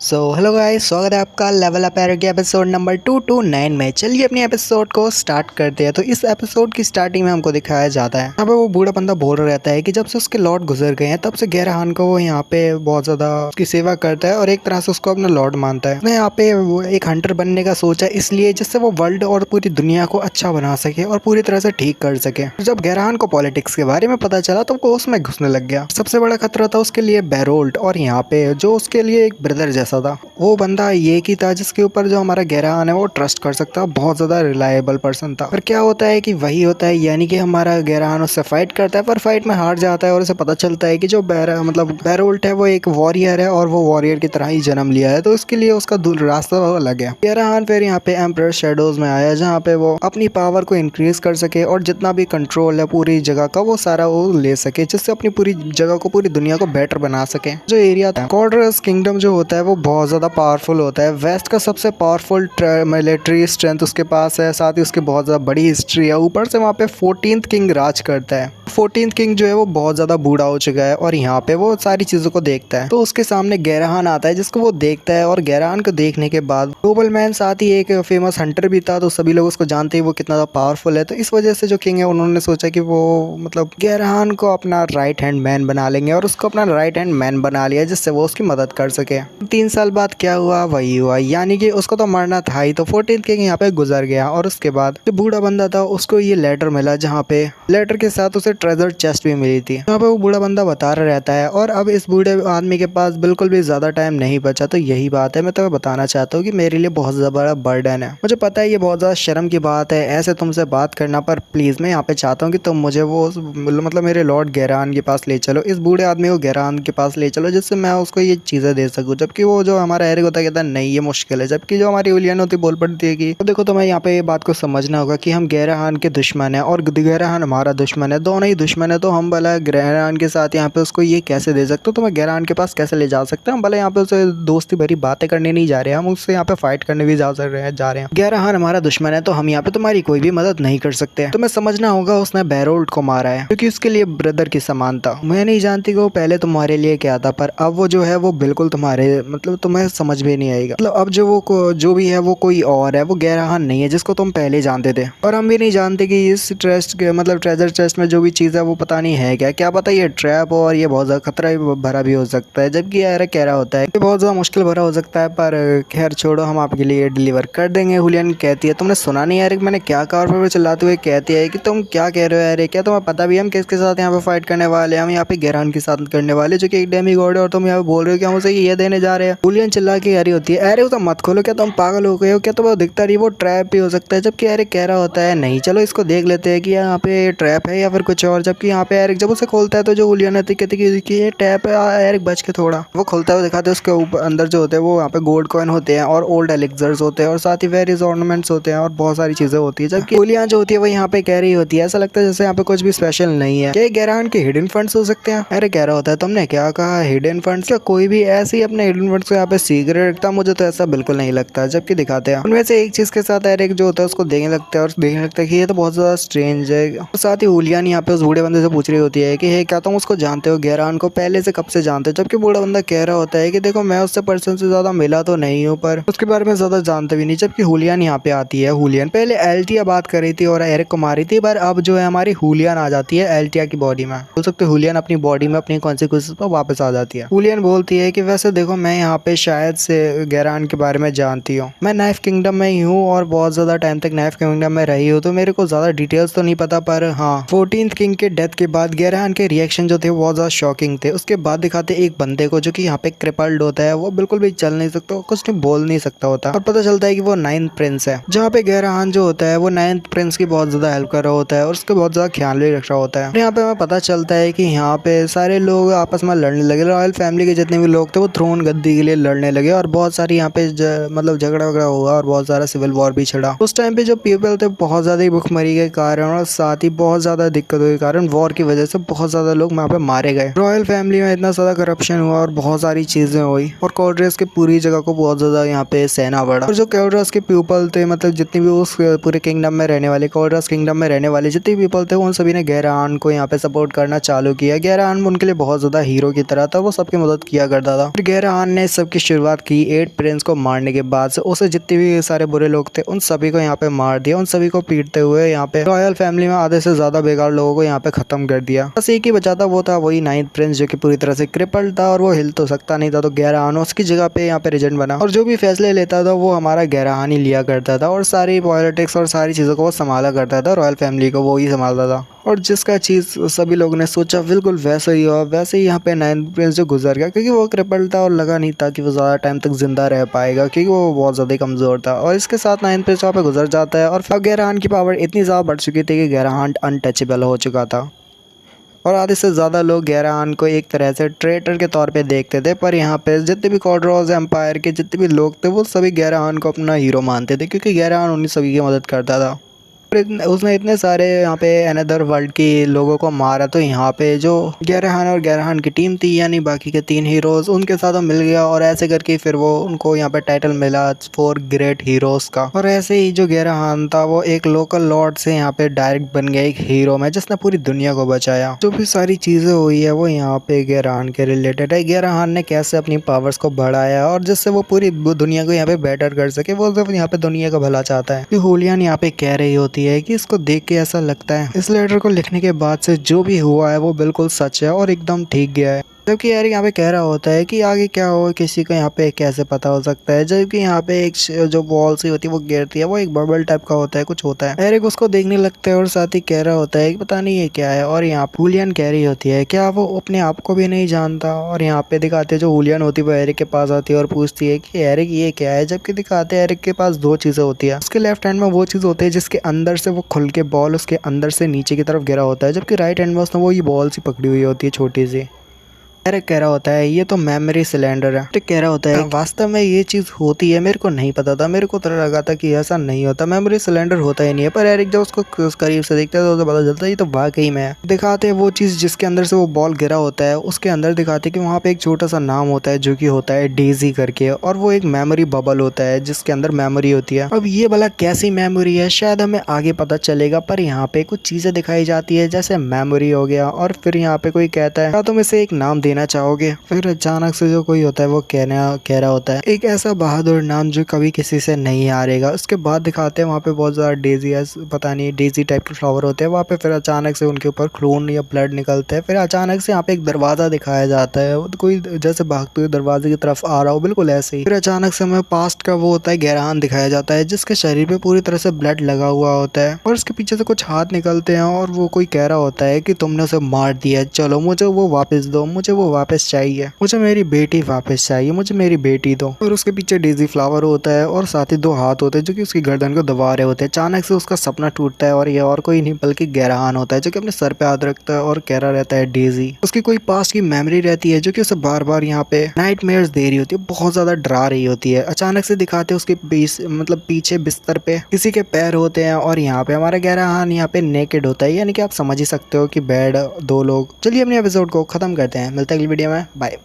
Hello guys, स्वागत है आपका लेवल अप एरो के एपिसोड नंबर 229 में। चलिए अपने एपिसोड को स्टार्ट करते हैं। तो इस एपिसोड की स्टार्टिंग में हमको दिखाया जाता है, यहाँ पे वो बूढ़ा बंदा बोल रहा रहता है कि जब से उसके लॉर्ड गुजर गए हैं तब से गैराहान को वो यहाँ पे बहुत ज्यादा उसकी सेवा करता है और एक तरह से उसको अपना लॉर्ड मानता है। उसने यहाँ पे वो एक हंटर बनने का सोचा इसलिए जिससे वो वर्ल्ड और पूरी दुनिया को अच्छा बना सके और पूरी तरह से ठीक कर सके। जब गैराहान को पॉलिटिक्स के बारे में पता चला तो वो उसमें घुसने लग गया। सबसे बड़ा खतरा था उसके लिए बैरोल्ट, और यहाँ पे जो उसके लिए एक ब्रदर जैसा था। वो बंदा ये की था जिसके ऊपर जो हमारा गैराहान है वो ट्रस्ट कर सकता, बहुत ज्यादा रिलायबल पर्सन था। पर क्या होता है कि वही होता है, यानी कि हमारा गैराहान उससे फाइट करता है पर फाइट में हार जाता है और उसे पता चलता है कि जो बैरोल्ट है वो एक वॉरियर है और वो वॉरियर की तरह ही जन्म लिया है, तो इसके लिए उसका रास्ता अलग है। गैराहान फिर यहाँ पे एम्परर शैडोज में आया जहाँ पे वो अपनी पावर को इंक्रीज कर सके और जितना भी कंट्रोल है पूरी जगह का वो सारा वो ले सके, जिससे अपनी पूरी जगह को, पूरी दुनिया को बेटर बना सके। जो एरिया था कॉर्डरस किंगडम जो होता है वो बहुत ज्यादा पावरफुल होता है। वेस्ट का सबसे पावरफुल मिलिट्री स्ट्रेंथ उसके पास है, साथ ही उसकी बहुत ज़्यादा बड़ी हिस्ट्री है। ऊपर से वहाँ पे 14th किंग राज करता है। 14th किंग जो है वो बहुत ज़्यादा बूढ़ा हो चुका है और यहाँ पे वो सारी चीज़ों को देखता है। तो उसके सामने गैराहान आता है जिसको वो देखता है, और गैराहान को देखने के बाद ग्लोबल मैन साथ ही एक फेमस हंटर भी था, तो सभी लोग उसको जानते ही वो कितना ज़्यादा पावरफुल है। तो इस वजह से जो किंग है उन्होंने सोचा कि वो गैराहान को अपना राइट हैंड मैन बना लेंगे, और उसको अपना राइट हैंड मैन बना लिया जिससे वो उसकी मदद कर सके। 3 साल बाद क्या हुआ वही हुआ, यानी कि उसको तो मरना था ही। तो 14th किंग यहाँ पे गुजर गया और उसके बाद जो बूढ़ा बंदा था उसको ये लेटर मिला, जहाँ पे लेटर के साथ उसे ट्रेजर चेस्ट भी मिली थी। यहाँ पे वो बूढ़ा बंदा बता रहा रहता है, और अब इस बूढ़े आदमी के पास बिल्कुल भी ज्यादा टाइम नहीं बचा। तो यही बात है, मैं तुम्हें बताना चाहता हूँ कि मेरे लिए बहुत ज्यादा बड़ा बर्डन है। मुझे पता है ये बहुत ज्यादा शर्म की बात है ऐसे तुमसे बात करना, पर प्लीज मैं यहाँ पे चाहता हूँ कि तुम मुझे वो मेरे लॉर्ड गैराहान के पास ले चलो, इस बूढ़े आदमी को गैराहान के पास ले चलो, जिससे मैं उसको ये चीजें दे सकूँ। जबकि वो जो हमारा एरिक होता कहता है नहीं ये मुश्किल है, जबकि जो हमारी उलियन होती बोल पड़ती है कि तो देखो तुम्हें यहाँ पे ये बात को समझना होगा कि हम गैराहान के दुश्मन है और गैराहान हमारा दुश्मन है, दोनों ही दुश्मन है। तो हम भला गैराहान के साथ यहाँ पे उसको ये कैसे दे सकते हो, तुम्हें गैराहान के पास कैसे ले जा सकते हैं। हम भला यहाँ पे उसे दोस्ती भरी बातें करने नहीं जा रहे हैं, हम उससे यहाँ पे फाइट करने भी जा रहे हैं। गैराहान हमारा दुश्मन है तो हम यहाँ पे तुम्हारी कोई भी मदद नहीं कर सकते। तुम्हें समझना होगा उसने बैरोल्ट को मारा है क्योंकि उसके लिए ब्रदर की समान था। मैं नहीं जानती कि वो पहले तुम्हारे लिए क्या था, पर अब वो जो है वो बिल्कुल तुम्हारे तुम्हें समझ में नहीं आएगा। अब जो भी है वो कोई और है, वो गैराहान नहीं है जिसको तुम पहले जानते थे। और हम भी नहीं जानते कि इस ट्रेस्ट के ट्रेजर चेस्ट में जो भी चीज़ है वो पता नहीं है क्या पता ये ट्रैप हो और ये बहुत ज़्यादा खतरा भरा भी हो सकता है। जबकि यार कह रहा होता है कि बहुत ज़्यादा मुश्किल भरा हो सकता है, पर खैर छोड़ो, हम आपके लिए डिलीवर कर देंगे। हुलियन कहती है तुमने सुना नहीं यार मैंने क्या कहा, और चिल्लाते हुए कहती है कि तुम क्या कह रहे हो यार, क्या तुम्हें पता भी हम किसके साथ यहाँ पे फाइट करने वाले हैं। हम यहाँ पे गैराहान के साथ करने वाले जो कि एक डेमी गॉड है, और तुम यहाँ पे बोल रहे हो कि हम उसे ये देने जा रहे हैं। हुलियन चिल्ला के यारी होती है अरे तो मत खोलो, क्या तुम पागल हो गए हो, क्या तुम्हें दिखता नहीं वो ट्रैप भी हो सकता है। जबकि एरिक कह रहा होता है नहीं चलो इसको देख लेते हैं कि यहाँ पे ट्रैप है या फिर कुछ और। जबकि यहाँ पे एरिक जब उसे खोलता है तो जो हुलियन है कहती कि ये ट्रैप है। एरिक बच के थोड़ा वो खोलता हुआ दिखाते हैं, उसके ऊपर अंदर जो होते हैं वो यहाँ पे गोल्ड कॉइन होते हैं और ओल्ड एलिक्सर्स होते हैं और साथ ही वेरियस ऑर्नामेंट्स होते हैं और बहुत सारी चीजें होती है। जबकि हुलियन जो होती है वो यहाँ पे कह रही होती है ऐसा लगता है जैसे यहाँ पे कुछ भी स्पेशल नहीं है। क्या गैराहान के हिडन फंड्स हो सकते हैं। एरिक कह रहा होता है तुमने क्या कहा हिडन फंड्स, क्या कोई भी ऐसे ही अपने हिडन फंड्स को यहाँ पे सीक्रेट रखता, मुझे तो ऐसा बिल्कुल नहीं लगता। जबकि दिखाते हैं उनमें से एक चीज के साथ एरिक जो होता है उसको देखने लगता है और देखने लगता है कि ये तो बहुत ज्यादा स्ट्रेंज है। और साथ ही हुलियन यहाँ पे उस बूढ़े बंदे से पूछ रही होती है कि हे क्या तुम उसको जानते हो, गैराहान को पहले से कब से जानते हो। जबकि बूढ़ा बंदा कह रहा होता है कि देखो मैं उससे पर्सन से ज्यादा मिला तो नहीं हूँ, पर उसके बारे में ज्यादा जानते भी नहीं। जबकि हुलियन यहाँ पे आती है। हुलियन पहले एल्टिया बात कर रही थी और एरिक को मारी थी, पर अब जो है हमारी हुलियन आ जाती है एल्टिया की बॉडी में। बोल सकते हुलियन अपनी बॉडी में अपनी कॉन्सिक्वेंसेस पर वापस आ जाती है। हुलियन बोलती है कि वैसे देखो मैं यहाँ पे शायद से गैराहान के बारे में जानती हूँ, मैं नाइफ किंगडम में ही हूँ और बहुत ज्यादा टाइम तक नाइफ किंगडम में रही हूँ, तो मेरे को ज्यादा डिटेल्स तो नहीं पता। पर हाँ 14th किंग के डेथ के बाद गैराहान के रिएक्शन जो थे वो बहुत ज्यादा शॉकिंग थे। उसके बाद दिखाते एक बंदे को जो कि यहाँ पे क्रिपल्ड होता है, वो बिल्कुल भी चल नहीं सकता, कुछ नहीं बोल नहीं सकता होता, और पता चलता है कि वो 9th प्रिंस है। जहाँ पे गैराहान जो होता है वो 9th प्रिंस की बहुत ज्यादा हेल्प कर रहा होता है और उसका बहुत ज्यादा ख्याल भी रख रहा होता है। यहाँ पे हमें पता चलता है कि यहाँ पे सारे लोग आपस में लड़ने लगे, रॉयल फैमिली के जितने भी लोग थे वो थ्रोन गद्दी के लिए लड़ने लगे और बहुत सारी यहाँ पे झगड़ा वगड़ा हुआ और बहुत सारा सिविल वॉर भी छिड़ा। उस टाइम पे जो पीपल थे बहुत ज्यादा भुखमरी के कारण और साथ ही बहुत ज्यादा दिक्कतों के कारण वॉर की वजह से बहुत ज्यादा लोग वहाँ पे मारे गए। रॉयल फैमिली में इतना ज्यादा करप्शन हुआ और बहुत सारी चीजें हुई और कॉर्ड्रेस की पूरी जगह को बहुत ज्यादा यहाँ पे सेना बढ़ा। और जो कॉर्ड्रेस के पीपल थे जितनी भी उस पूरे किंगडम में रहने वाले, कॉर्ड्रेस किंगडम में रहने वाले जितने पीपल थे उन सभी ने गैराहान को यहाँ पे सपोर्ट करना चालू किया। गैराहान उनके लिए बहुत ज्यादा हीरो की तरह था, वो सबकी मदद किया करता था। फिर गैराहान ने सब की शुरुआत की 8 प्रिंस को मारने के बाद से उसे जितने भी सारे बुरे लोग थे उन सभी को यहाँ पे मार दिया। उन सभी को पीटते हुए यहाँ पे रॉयल फैमिली में आधे से ज्यादा बेकार लोगों को यहाँ पे खत्म कर दिया। बस एक ही बचा था, वो था वही 9th प्रिंस जो कि पूरी तरह से क्रिपल्ड था और वो हिल तो सकता नहीं था। तो गैराहान उसकी जगह पे यहाँ पे रेजेंट बना और जो भी फैसले लेता था वो हमारा गैराहान ही लिया करता था और सारी पॉलिटिक्स और सारी चीज़ों को वो संभाला करता था। रॉयल फैमिली को वो ही संभालता था और जिसका चीज़ सभी लोगों ने सोचा बिल्कुल वैसे ही हुआ। वैसे ही यहाँ पे 9th प्रिंस जो गुजर गया क्योंकि वो क्रिपल था और लगा नहीं था कि वो ज़्यादा टाइम तक जिंदा रह पाएगा क्योंकि वो बहुत ज़्यादा कमज़ोर था। और इसके साथ 9th प्रिंस वहाँ पे गुजर जाता है और गैराहान की पावर इतनी ज़्यादा बढ़ चुकी थी कि गैराहान अनटचेबल हो चुका था और आधे से ज़्यादा लोग गैराहान को एक तरह से ट्रेटर के तौर पे देखते थे। पर यहाँ पे जितने भी कॉडरोज एम्पायर के जितने भी लोग थे वो सभी गैराहान को अपना हीरो मानते थे क्योंकि गैराहान उन्हीं सभी की मदद करता था। उसने इतने सारे यहाँ पे अनदर वर्ल्ड के लोगों को मारा। तो यहाँ पे जो गैराहान और गैराहान की टीम थी यानी बाकी के 3 हीरोज़ उनके साथ वो मिल गया और ऐसे करके फिर वो उनको यहाँ पे टाइटल मिला 4 ग्रेट हीरोज़ का। और ऐसे ही जो गैराहान था वो एक लोकल लॉर्ड से यहाँ पे डायरेक्ट बन गया एक हीरो में जिसने पूरी दुनिया को बचाया। जो भी सारी चीज़ें हुई है वो यहाँ पे गैराहान के रिलेटेड है। गैराहान ने कैसे अपनी पावर्स को बढ़ाया और जिससे वो पूरी दुनिया को यहाँ पे बेटर कर सके। वो सिर्फ यहाँ पे दुनिया का भला चाहता है। हुलियन यहाँ पे कह रही होती है कि इसको देख के ऐसा लगता है इस लेटर को लिखने के बाद से जो भी हुआ है वो बिल्कुल सच है और एकदम ठीक गया है। जबकि एरिक यहाँ पे कह रहा होता है कि आगे क्या हो किसी को यहाँ पे कैसे पता हो सकता है। जबकि यहाँ पे एक जो बॉल सी होती है वो गिरती है, वो एक बबल टाइप का होता है, कुछ होता है। एरिक उसको देखने लगता है और साथ ही कह रहा होता है कि पता नहीं ये क्या है। और यहाँ हुलियन कह रही होती है क्या वो अपने आप को भी नहीं जानता। और यहाँ पे दिखाते जो हुलियन होती है वो एरिक के पास आती है और पूछती है कि एरिक ये क्या है। जबकि दिखाते हैं एरिक के पास 2 चीज़ें होती है। उसके लेफ्ट हैंड में वो चीज़ होती है जिसके अंदर से वो खुल के बॉल उसके अंदर से नीचे की तरफ गिरा होता है। जबकि राइट हैंड में उसने वो ये बॉल सी पकड़ी हुई होती है छोटी सी। एरिक कह रहा होता है ये तो मेमोरी सिलेंडर है। एरिक कह रहा होता है वास्तव में ये चीज़ होती है, मेरे को नहीं पता था, मेरे को तो लगा था कि ऐसा नहीं होता, मेमोरी सिलेंडर होता ही नहीं है। पर एरिक जब उसको करीब से देखता है तो उसे पता चलता है ये तो वाकई में है। दिखाते हैं वो चीज़ जिसके अंदर से वो बॉल गिरा होता है उसके अंदर दिखाते हैं कि वहाँ पे एक छोटा सा नाम होता है जो कि होता है डेजी करके और वो एक मेमोरी बबल होता है जिसके अंदर मेमोरी होती है। अब ये भला कैसी मेमोरी है शायद हमें आगे पता चलेगा। पर यहाँ पे कुछ चीज़ें दिखाई जाती है जैसे मेमोरी हो गया और फिर यहाँ पे कोई कहता है क्या तुम इसे एक नाम देना चाहोगे। फिर अचानक से जो कोई होता है वो कह रहा होता है एक ऐसा बहादुर नाम जो कभी किसी से नहीं हारेगा। उसके बाद दिखाते हैं वहाँ पे बहुत ज़्यादा डेजी है, पता नहीं डेजी टाइप के फ्लावर होते हैं वहाँ पे। फिर अचानक से उनके ऊपर खून या ब्लड निकलते हैं। फिर अचानक से यहाँ पे एक दरवाज़ा दिखाया जाता है, कोई जैसे भागते हुए दरवाजे की तरफ आ रहा हो बिल्कुल ऐसे ही। फिर अचानक से हमें पास्ट का वो होता है गैराहान दिखाया जाता है जिसके शरीर पे पूरी तरह से ब्लड लगा हुआ होता है और उसके पीछे से कुछ हाथ निकलते हैं और वो कोई कह रहा होता है कि तुमने उसे मार दिया, चलो मुझे वो वापस दो, मुझे वो वापस चाहिए, मुझे मेरी बेटी वापस चाहिए, मुझे मेरी बेटी दो। और उसके पीछे डेजी फ्लावर होता है और साथ ही 2 हाथ होते हैं जो कि उसकी गर्दन को दबा रहे होते हैं। अचानक से उसका सपना टूटता है और ये और कोई नहीं बल्कि गैराहान होता है जो कि अपने सर पे हाथ रखता है और कह रहा रहता है डेजी। उसकी कोई पास्ट की मेमोरी रहती है जो कि उसे बार बार यहाँ पे नाइटमेयर्स दे रही होती है, बहुत ज्यादा डरा रही होती है। अचानक से दिखाते उसके पीछे बिस्तर पे किसी के पैर होते हैं और यहाँ पे हमारा गैराहान यहाँ पे नेकेड होता है, यानी कि आप समझ ही सकते हो कि बेड 2 लोग। चलिए अपने एपिसोड को खत्म करते हैं, मिलते हैं अगली वीडियो में, बाय।